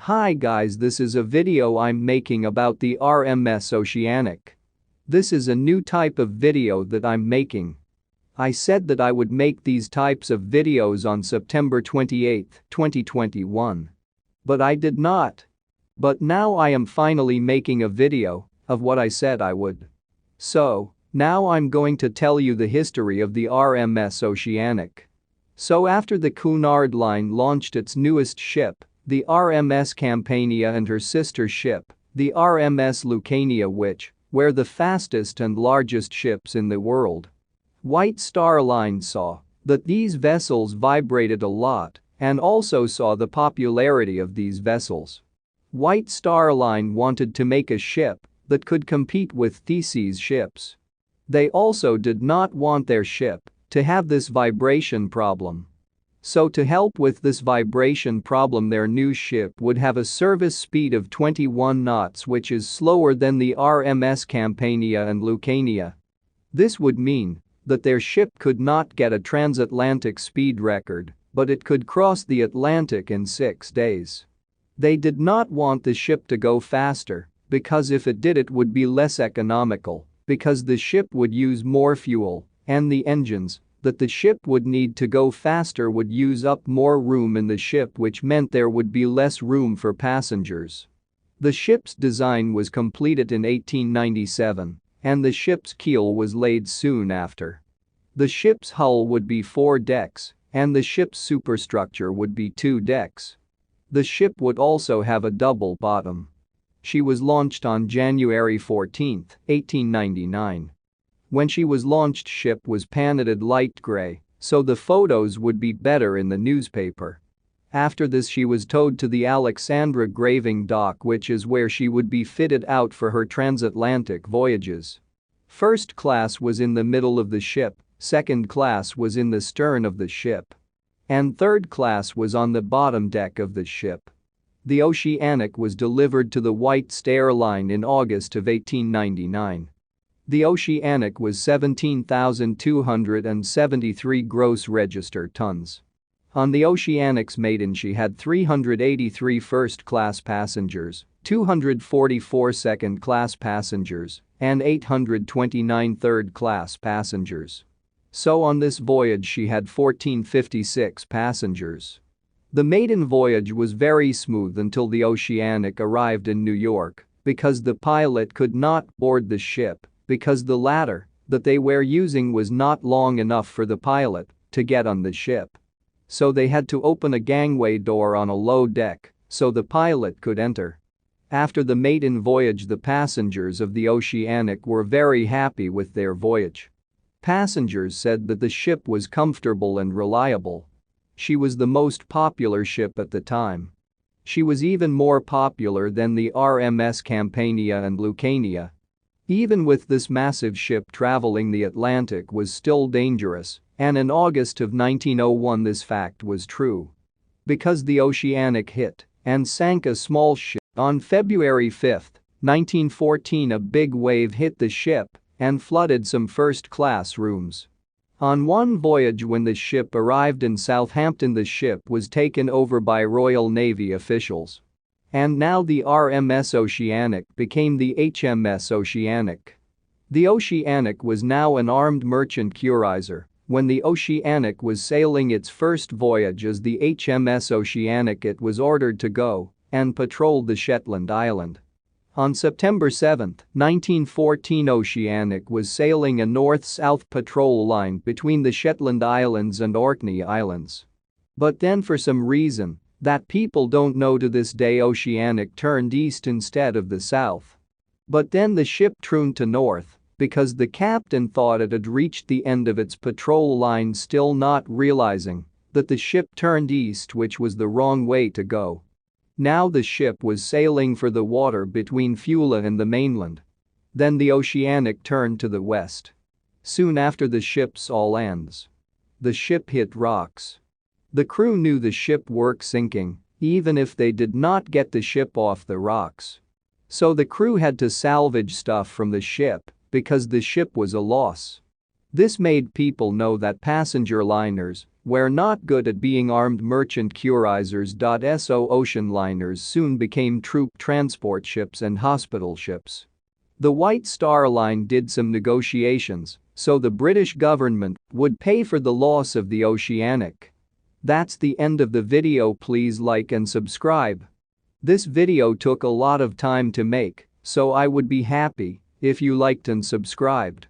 Hi guys, this is a video I'm making about the R.M.S. Oceanic. This is a new type of video that I'm making. I said that I would make these types of videos on September 28, 2021. But I did not. But now I am finally making a video of what I said I would. So, now I'm going to tell you the history of the R.M.S. Oceanic. So after the Cunard Line launched its newest ship, the R.M.S. Campania, and her sister ship, the R.M.S. Lucania, which were the fastest and largest ships in the world. White Star Line saw that these vessels vibrated a lot and also saw the popularity of these vessels. White Star Line wanted to make a ship that could compete with Theseus ships. They also did not want their ship to have this vibration problem. So to help with this vibration problem, their new ship would have a service speed of 21 knots, which is slower than the R.M.S. Campania and Lucania. This would mean that their ship could not get a transatlantic speed record, but it could cross the Atlantic in 6 days. They did not want the ship to go faster, because if it did, it would be less economical, because the ship would use more fuel, and the engines that the ship would need to go faster would use up more room in the ship, which meant there would be less room for passengers. The ship's design was completed in 1897, and the ship's keel was laid soon after. The ship's hull would be 4 decks, and the ship's superstructure would be 2 decks. The ship would also have a double bottom. She was launched on January 14, 1899. When she was launched, ship was painted light gray, so the photos would be better in the newspaper. After this, she was towed to the Alexandra graving dock, which is where she would be fitted out for her transatlantic voyages. First class was in the middle of the ship, second class was in the stern of the ship, and third class was on the bottom deck of the ship. The Oceanic was delivered to the White Star Line in August of 1899. The Oceanic was 17,273 gross register tons. On the Oceanic's maiden, she had 383 first-class passengers, 244 second-class passengers, and 829 third-class passengers. So on this voyage she had 1,456 passengers. The maiden voyage was very smooth until the Oceanic arrived in New York, because the pilot could not board the ship, because the ladder that they were using was not long enough for the pilot to get on the ship. So they had to open a gangway door on a low deck so the pilot could enter. After the maiden voyage, the passengers of the Oceanic were very happy with their voyage. Passengers said that the ship was comfortable and reliable. She was the most popular ship at the time. She was even more popular than the R.M.S. Campania and Lucania. Even with this massive ship, traveling the Atlantic was still dangerous, and in August of 1901 this fact was true. Because the Oceanic hit and sank a small ship on February 5, 1914, a big wave hit the ship and flooded some first-class rooms. On one voyage, when the ship arrived in Southampton, the ship was taken over by Royal Navy officials. And now the R.M.S. Oceanic became the H.M.S. Oceanic. The Oceanic was now an armed merchant cruiser. When the Oceanic was sailing its first voyage as the H.M.S. Oceanic, it was ordered to go and patrol the Shetland Island. On September 7, 1914, Oceanic was sailing a north-south patrol line between the Shetland Islands and Orkney Islands. But then, for some reason that people don't know to this day, Oceanic turned east instead of the south. But then the ship turned to north because the captain thought it had reached the end of its patrol line, still not realizing that the ship turned east, which was the wrong way to go. Now the ship was sailing for the water between Fula and the mainland. Then the Oceanic turned to the west. Soon after, the ship saw lands. The ship hit rocks. The crew knew the ship was sinking, even if they did not get the ship off the rocks. So the crew had to salvage stuff from the ship because the ship was a loss. This made people know that passenger liners We're not good at being armed merchant curizers. So ocean liners soon became troop transport ships and hospital ships. The White Star Line did some negotiations, so the British government would pay for the loss of the Oceanic. That's the end of the video. Please like and subscribe. This video took a lot of time to make, so I would be happy if you liked and subscribed.